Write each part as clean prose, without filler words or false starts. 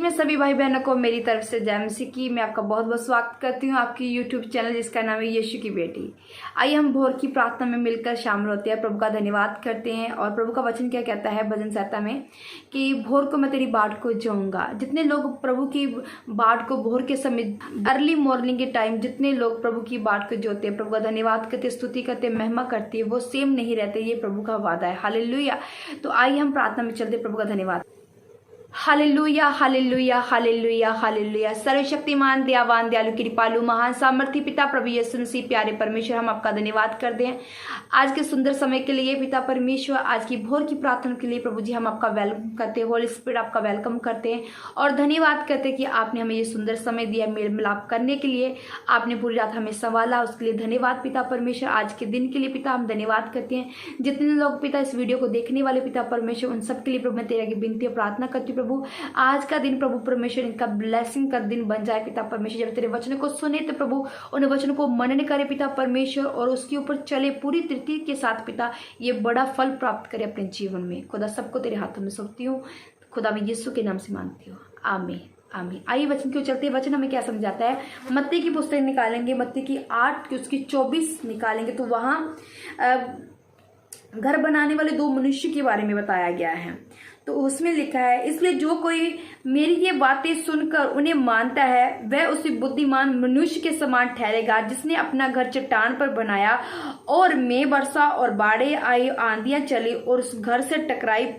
मैं सभी भाई बहनों को मेरी तरफ से जय मसीह की मैं आपका बहुत बहुत स्वागत करती हूँ आपकी यूट्यूब चैनल जिसका नाम है यीशु की बेटी। आइए हम भोर की प्रार्थना में मिलकर शामिल होते हैं, प्रभु का धन्यवाद करते हैं। और प्रभु का वचन क्या कहता है भजन संहिता में कि भोर को मैं तेरी बाट को जाऊंगा। जितने लोग प्रभु की बाट को भोर के समय अर्ली मॉर्निंग के टाइम जितने लोग प्रभु की बाट को जोते हैं, प्रभु का धन्यवाद करते, स्तुति करते, महिमा करती है, वो सेम नहीं रहते। ये प्रभु का वादा है। हालेलुया। तो आइए हम प्रार्थना में चलते, प्रभु का धन्यवाद। Hallelujah hallelujah hallelujah hallelujah. सर्वशक्तिमान दयावान दयालु कृपालु महान सामर्थी पिता प्रभु यीशु मसीह प्यारे परमेश्वर, हम आपका धन्यवाद करते हैं आज के सुंदर समय के लिए पिता परमेश्वर। आज की भोर की प्रार्थना के लिए प्रभु जी हम आपका वेलकम करते हैं, होली स्पिरिट आपका वेलकम करते हैं और धन्यवाद करते हैं कि आपने हमें ये सुंदर समय दिया मेल मिलाप करने के लिए। आपने पूरी रात हमें संभाला, उसके लिए धन्यवाद पिता परमेश्वर। आज के दिन के लिए पिता हम धन्यवाद करते हैं। जितने लोग पिता इस वीडियो को देखने वाले पिता परमेश्वर, उन सबके लिए प्रभु मैं तेरे आगे विनती और प्रार्थना करती हूँ प्रभु, आज का दिन प्रभु परमेश्वर इनका ब्लेसिंग का दिन बन जाए पिता परमेश्वर। जब तेरे वचन को सुने तो प्रभु उन वचनों को मनन करे पिता परमेश्वर और उसके ऊपर चले पूरी तृतीय के साथ पिता, ये बड़ा फल प्राप्त करे अपने जीवन में। खुदा सबको तेरे हाथों में सौंपती हूँ, खुदा मैं यीशु के नाम से मांगती हूँ, आमीन आमीन। आइए वचन क्यों चलते हैं। वचन हमें क्या समझाता है। मत्ती की पुस्तक निकालेंगे, मत्ती की 8 उसकी 24 निकालेंगे तो वहां घर बनाने वाले 2 मनुष्य के बारे में बताया गया है। तो उसमें लिखा है, इसलिए जो कोई मेरी ये बातें सुनकर उन्हें मानता है वह उसी बुद्धिमान मनुष्य के समान ठहरेगा जिसने अपना घर चट्टान पर बनाया और में वर्षा और बाढ़ें आई, आंधियां चली और उस घर से टकराई,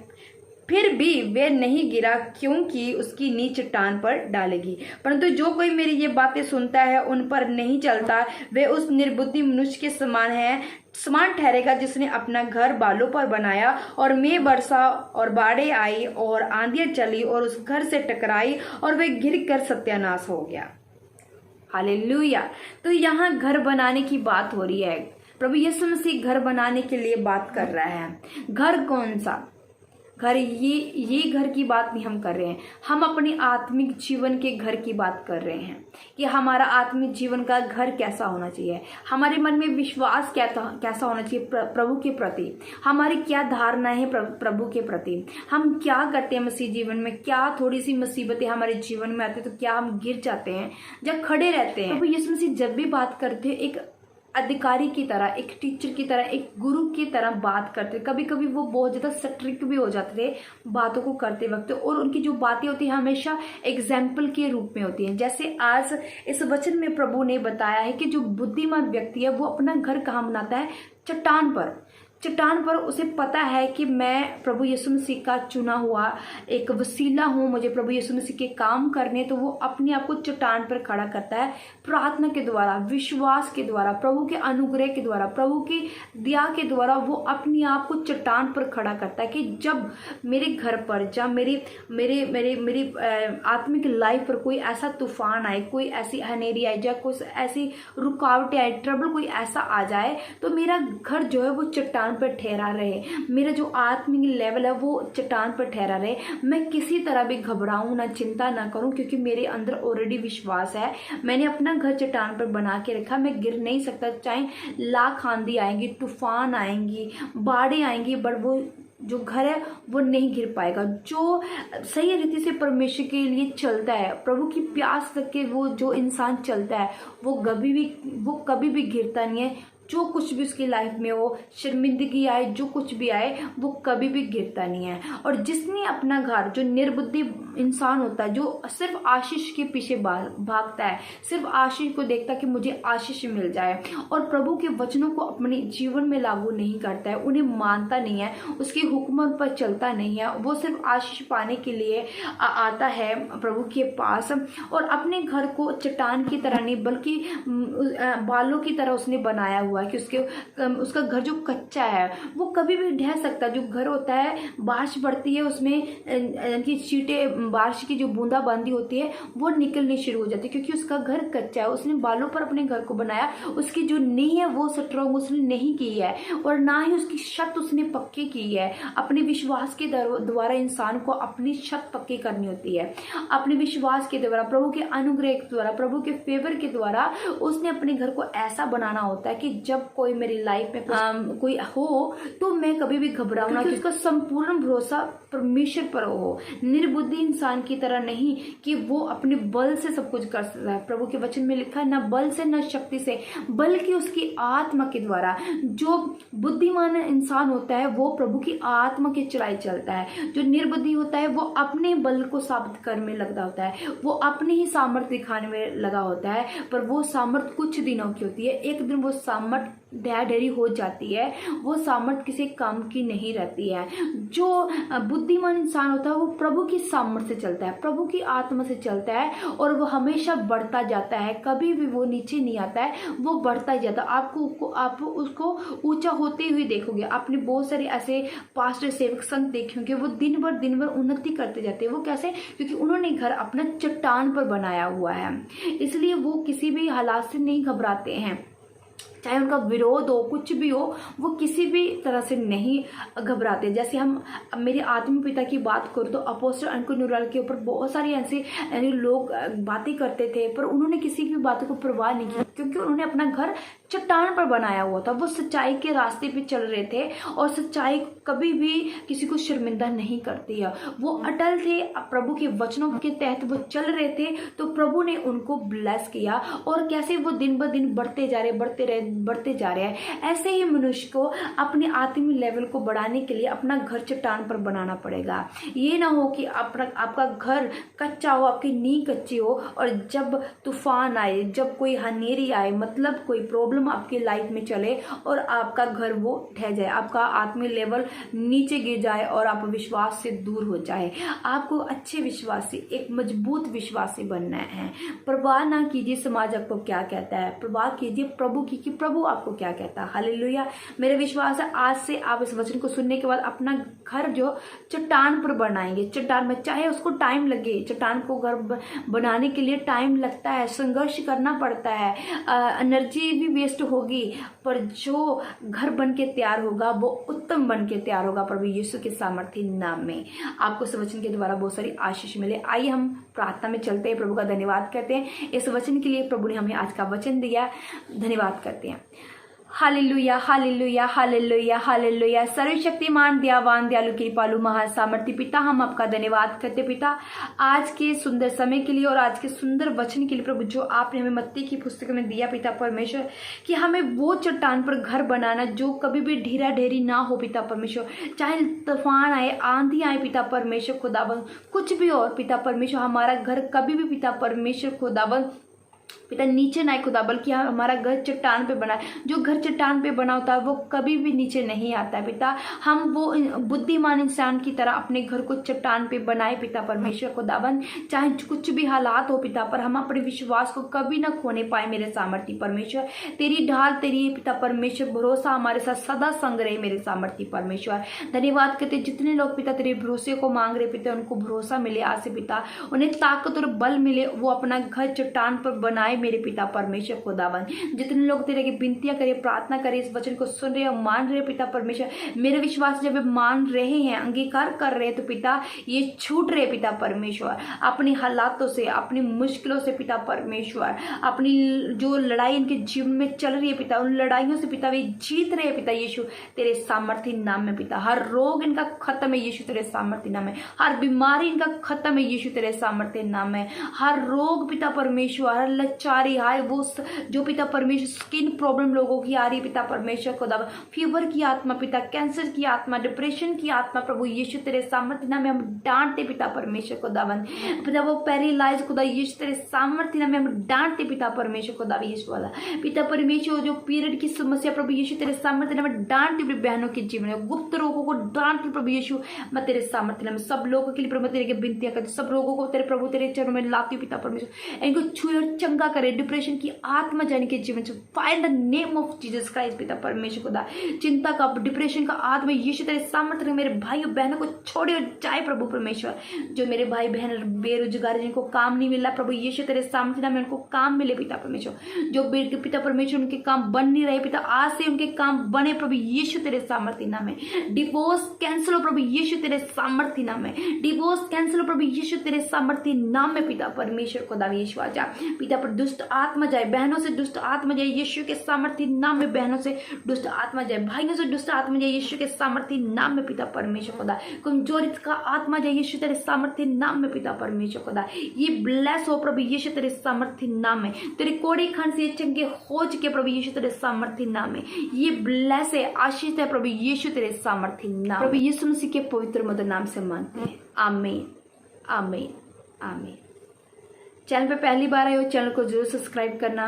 फिर भी वे नहीं गिरा क्योंकि उसकी नींव चट्टान पर डालेगी। परंतु जो कोई मेरी ये बातें सुनता है उन पर नहीं चलता वे उस निर्बुद्धि मनुष्य के समान ठहरेगा जिसने अपना घर बालों पर बनाया और में वर्षा और बाढ़ें आई और आंधियां चली और उस घर से टकराई और वे गिर कर सत्यानाश हो गया। हालेलुया। तो यहाँ घर बनाने की बात हो रही है। प्रभु यीशु मसीह घर बनाने के लिए बात कर रहा है। घर कौन सा घर? ये घर की बात नहीं हम कर रहे हैं, हम अपने आत्मिक जीवन के घर की बात कर रहे हैं कि हमारा आत्मिक जीवन का घर कैसा होना चाहिए। हमारे मन में विश्वास कैसा होना चाहिए प्रभु के प्रति, हमारी क्या धारणा है प्रभु के प्रति, हम क्या करते हैं मसीह जीवन में। क्या थोड़ी सी मुसीबतें हमारे जीवन में आती है तो क्या हम गिर जाते हैं, जब खड़े रहते हैं। प्रभु यीशु मसीह जब भी बात करते हैं एक अधिकारी की तरह, एक टीचर की तरह, एक गुरु की तरह बात करते। कभी कभी वो बहुत ज़्यादा स्ट्रिक्ट भी हो जाते थे बातों को करते वक्त, और उनकी जो बातें होती हैं हमेशा एग्जाम्पल के रूप में होती हैं। जैसे आज इस वचन में प्रभु ने बताया है कि जो बुद्धिमान व्यक्ति है वो अपना घर कहाँ बनाता है? चट्टान पर। चट्टान पर उसे पता है कि मैं प्रभु यीशु मसीह का चुना हुआ एक वसीला हूँ, मुझे प्रभु यीशु मसीह के काम करने। तो वो अपने आप को चट्टान पर खड़ा करता है प्रार्थना के द्वारा, विश्वास के द्वारा, प्रभु के अनुग्रह के द्वारा, प्रभु की दया के द्वारा वो अपने आप को चट्टान पर खड़ा करता है कि जब मेरे घर पर, जब मेरी आत्मिक लाइफ पर कोई ऐसा तूफान आए, कोई ऐसी हनेरी आए, या कोई ऐसी रुकावटें आए, ट्रबल कोई ऐसा आ जाए, तो मेरा घर जो है वो चट्टान पर ठहरा रहे, मेरा जो आत्मिक लेवल है वो चट्टान पर ठहरा रहे। मैं किसी तरह भी घबराऊं ना, चिंता ना करूं, क्योंकि मेरे अंदर ऑलरेडी विश्वास है। मैंने अपना घर चट्टान पर बना के रखा, मैं गिर नहीं सकता। चाहे लाख आंधी आएंगी, तूफान आएंगी, बाढ़ें आएंगी, बट वो जो घर है वो नहीं गिर पाएगा। जो सही रीति से परमेश्वर के लिए चलता है, प्रभु की प्यास रख के वो जो इंसान चलता है वो कभी भी गिरता नहीं है। जो कुछ भी उसकी लाइफ में हो, शर्मिंदगी आए, जो कुछ भी आए, वो कभी भी गिरता नहीं है। और जिसने अपना घर, जो निर्बुद्धि इंसान होता है, जो सिर्फ आशीष के पीछे भागता है, सिर्फ आशीष को देखता है कि मुझे आशीष मिल जाए, और प्रभु के वचनों को अपने जीवन में लागू नहीं करता है, उन्हें मानता नहीं है, उसके हुक्मों पर चलता नहीं है, वो सिर्फ आशीष पाने के लिए आता है प्रभु के पास, और अपने घर को चट्टान की तरह नहीं बल्कि बालों की तरह उसने बनाया हुआ है कि उसका घर जो कच्चा है वो कभी भी ढह सकता है। जो घर होता है, बारिश पड़ती है उसमें की चींटे, बारिश की जो बूंदाबांदी होती है वो निकलनी शुरू हो जाती है, क्योंकि उसका घर कच्चा है। उसने बालों पर अपने घर को बनाया, उसकी जो नींव है वो स्ट्रॉन्ग उसने नहीं की है, और ना ही उसकी छत उसने पक्की की है। अपने विश्वास के द्वारा इंसान को अपनी छत पक्की करनी होती है। अपने विश्वास के द्वारा, प्रभु के अनुग्रह के द्वारा, प्रभु के फेवर के द्वारा उसने अपने घर को ऐसा बनाना होता है कि जब कोई मेरी लाइफ में कोई हो तो मैं कभी भी घबराऊं ना, क्योंकि उसका संपूर्ण भरोसा परमेश्वर पर हो। निर्बुद्धि इंसान की तरह नहीं कि वो अपने बल से सब कुछ कर सकता है। प्रभु के वचन में लिखा है, न बल से न शक्ति से, बल्कि उसकी आत्मा के द्वारा। जो बुद्धिमान इंसान होता है वो प्रभु की आत्मा के चलाई चलता है। जो निर्बुद्धि होता है वो अपने बल को साबित करने में लगता होता है, वो अपनी ही सामर्थ्य दिखाने में लगा होता है, पर वो सामर्थ्य कुछ दिनों की होती है। एक दिन वो सामर्थ्य ढेरी हो जाती है, वो सामर्थ्य किसी काम की नहीं रहती है। जो बुद्धिमान इंसान होता है वो प्रभु की सामर्थ्य से चलता है, प्रभु की आत्मा से चलता है, और वो हमेशा बढ़ता जाता है, कभी भी वो नीचे नहीं आता है, वो बढ़ता ही जाता है। आप उसको ऊंचा होते हुए देखोगे। आपने बहुत सारे ऐसे पास्टर सेवक संत देखे होंगे, वो दिन भर उन्नति करते जाते हैं। वो कैसे? क्योंकि उन्होंने घर अपना चट्टान पर बनाया हुआ है, इसलिए वो किसी भी हालात से नहीं घबराते हैं। चाहे उनका विरोध हो, कुछ भी हो, वो किसी भी तरह से नहीं घबराते। जैसे हम मेरे आत्मिक पिता की बात करूँ तो अपोस्टल अंकुर नुराल के ऊपर बहुत सारी ऐसे लोग बातें करते थे, पर उन्होंने किसी की बातों को परवाह नहीं की, क्योंकि उन्होंने अपना घर चट्टान पर बनाया हुआ था। वो सच्चाई के रास्ते पे चल रहे थे, और सच्चाई कभी भी किसी को शर्मिंदा नहीं करती है। वो अटल थे, प्रभु के वचनों के तहत वो चल रहे थे, तो प्रभु ने उनको ब्लेस किया। और कैसे वो दिन ब दिन बढ़ते जा रहे हैं। ऐसे ही मनुष्य को अपने आत्मिक लेवल को बढ़ाने के लिए अपना घर चट्टान पर बनाना पड़ेगा। ये ना हो कि आपका घर कच्चा हो, आपकी नींव कच्ची हो, और जब तूफान आए, जब कोई हनेरी आए, मतलब कोई प्रॉब्लम आपकी लाइफ में चले, और आपका घर वो ढह जाए, आपका आत्मिक लेवल नीचे गिर जाए, और आप विश्वास से दूर हो जाए। आपको अच्छे विश्वासी, एक मजबूत विश्वासी बनना है। परवाह ना कीजिए समाज आपको क्या कहता है, परवाह कीजिए प्रभु की कि प्रभु आपको क्या कहता है। हालेलुया। मेरा विश्वास है आज से आप इस वचन को सुनने के बाद अपना घर जो चट्टान पर बनाएंगे। चट्टान में चाहे उसको टाइम लगे, चट्टान को घर बनाने के लिए टाइम लगता है, संघर्ष करना पड़ता है, एनर्जी भी वेस्ट होगी, पर जो घर बन के तैयार होगा वो उत्तम बन के तैयार होगा प्रभु यीशु के सामर्थ्य नाम में। आपको इस वचन के द्वारा बहुत सारी आशीष मिले। आइए हम प्रार्थना में चलते हैं, प्रभु का धन्यवाद करते हैं इस वचन के लिए। प्रभु ने हमें आज का वचन दिया, धन्यवाद करते हैं। Hallelujah, hallelujah, hallelujah, hallelujah. सर्वशक्तिमान, दयावान, दयालु, कृपालु, महासामर्थी पिता, हम आपका धन्यवाद करते पिता, आज के सुंदर समय के लिए और आज के सुंदर वचन के लिए प्रभु, जो आपने हमें मत्ती की पुस्तक में दिया पिता परमेश्वर, कि हमें वो चट्टान पर घर बनाना जो कभी भी ढीरा ढेरी ना हो पिता परमेश्वर। चाहे तूफान आए, आंधी आए पिता परमेश्वर खुदावन, कुछ भी और पिता परमेश्वर, हमारा घर कभी भी पिता परमेश्वर खुदावन पिता नीचे ना आए खुदा, बल्कि हमारा घर चट्टान पे बना। जो घर चट्टान पे बना होता है वो कभी भी नीचे नहीं आता है पिता। हम वो बुद्धिमान इंसान की तरह अपने घर को चट्टान पे बनाए पिता परमेश्वर खुदावन। चाहे कुछ भी हालात हो पिता, पर हम अपने विश्वास को कभी ना खोने पाए मेरे सामर्थ्य परमेश्वर। तेरी ढाल, तेरी पिता परमेश्वर भरोसा हमारे साथ सदा संग रहे मेरे सामर्थ्य परमेश्वर। धन्यवाद करते जितने लोग पिता तेरे भरोसे को मांग रहे पिता, उनको भरोसा मिले आज से पिता, उन्हें ताकत और बल मिले, वो अपना घर चट्टान पर बनाए मेरे पिता परमेश्वर खुदावन। जितने लोग तेरे की विनतियां करे, प्रार्थना करे, इस वचन को सुन रहे और मान रहे पिता परमेश्वर, मेरे विश्वास जब वे मान रहे हैं, अंगीकार कर रहे हैं, तो पिता ये छूट रहे पिता परमेश्वर अपनी हालातों से, अपनी मुश्किलों से पिता परमेश्वर, अपनी जो लड़ाई इनके जीवन में चल रही है पिता, उन लड़ाइयों से पिता वे जीत रहे पिता यीशु तेरे सामर्थ्य नाम में पिता। हर रोग इनका खत्म है यीशु तेरे सामर्थ्य नाम में, हर बीमारी इनका खत्म है यीशु तेरे सामर्थ्य नाम में। हर रोग पिता परमेश्वर, हर लचारी हाय वो जो पिता परमेश्वर स्किन प्रॉब्लम लोगों की आ रही है पिता परमेश्वर खुदा, फीवर की आत्मा पिता, कैंसर की आत्मा, डिप्रेशन की आत्मा प्रभु यीशु तेरे सामर्थ्य नाम में हम डांटते पिता परमेश्वर खुदावन। पिता वो पैरालाइज खुदा यीशु तेरे सामर्थ्य नाम में हम डांटते पिता परमेश्वर खुदा यीशु वाला पिता परमेश्वर। जो पीरियड की समस्या प्रभु यीशु तेरे सामर्थ्य नाम में डांटते अपनी बहनों के जीवन में, गुप्त रोगों को डांटते प्रभु यीशु मैं तेरे सामर्थ्य नाम में। सब लोगों के लिए प्रभु तेरे की विनतियां करती, सब लोगों को तेरे प्रभु तेरे चरणों में लाती पिता परमेश्वर, इनको छुए और चंगा करे, डिप्रेशन की आत्मा जाने के जीवन से find the name of Jesus Christ पिता परमेश्वर खुदा। चिंता का, डिप्रेशन का आत्मा यीशु तेरे सामर्थ्य मेरे भाई और बहनों को छोड़े और जाए प्रभु परमेश्वर। जो मेरे भाई बहन बेरोजगार, जिनको काम नहीं मिला प्रभु यीशु तेरे सामर्थ्य नाम में उनको काम मिले पिता परमेश्वर। जो पिता परमेश्वर उनके काम बन नहीं रहे पिता, आज से उनके काम बने प्रभु यीशु तेरे सामर्थ्य नाम में। डिवोर्स कैंसिल हो प्रभु यीशु तेरे सामर्थ्य नाम में, डिवोर्स कैंसिल हो प्रभु यीशु तेरे सामर्थ्य नाम में पिता परमेश्वर खुदा यीशु आजा पिता पर दुष्ट आत्मा जाए, बहनों से दुष्ट आत्मा जाए यीशु के सामर्थ्य नाम में। बहनों से दुष्ट आत्मा जाए, भाइयों से दुष्ट आत्मा जाए यीशु के सामर्थ्य नाम में पिता परमेश्वर खुदा। कमजोरी का आत्मा जाए यीशु तेरे सामर्थ्य नाम में पिता परमेश्वर खुदा। ये ब्लेस हो प्रभु यीशु तेरे सामर्थ्य नाम में। तेरे कोड़ी खंड से चंगे हो चुके प्रभु यीशु तेरे सामर्थ्य नाम में। ये ब्लेस है, आशीष है प्रभु यीशु तेरे सामर्थ्य नाम, प्रभु यीशु मसीह के पवित्र मधुर नाम से मांगते हैं, आमीन आमीन आमीन। चैनल पे पहली बार आए हो, चैनल को जरूर सब्सक्राइब करना,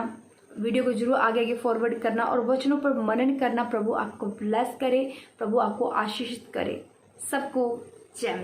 वीडियो को जरूर आगे आगे फॉरवर्ड करना और वचनों पर मनन करना। प्रभु आपको ब्लेस करे, प्रभु आपको आशीषित करे। सबको जय।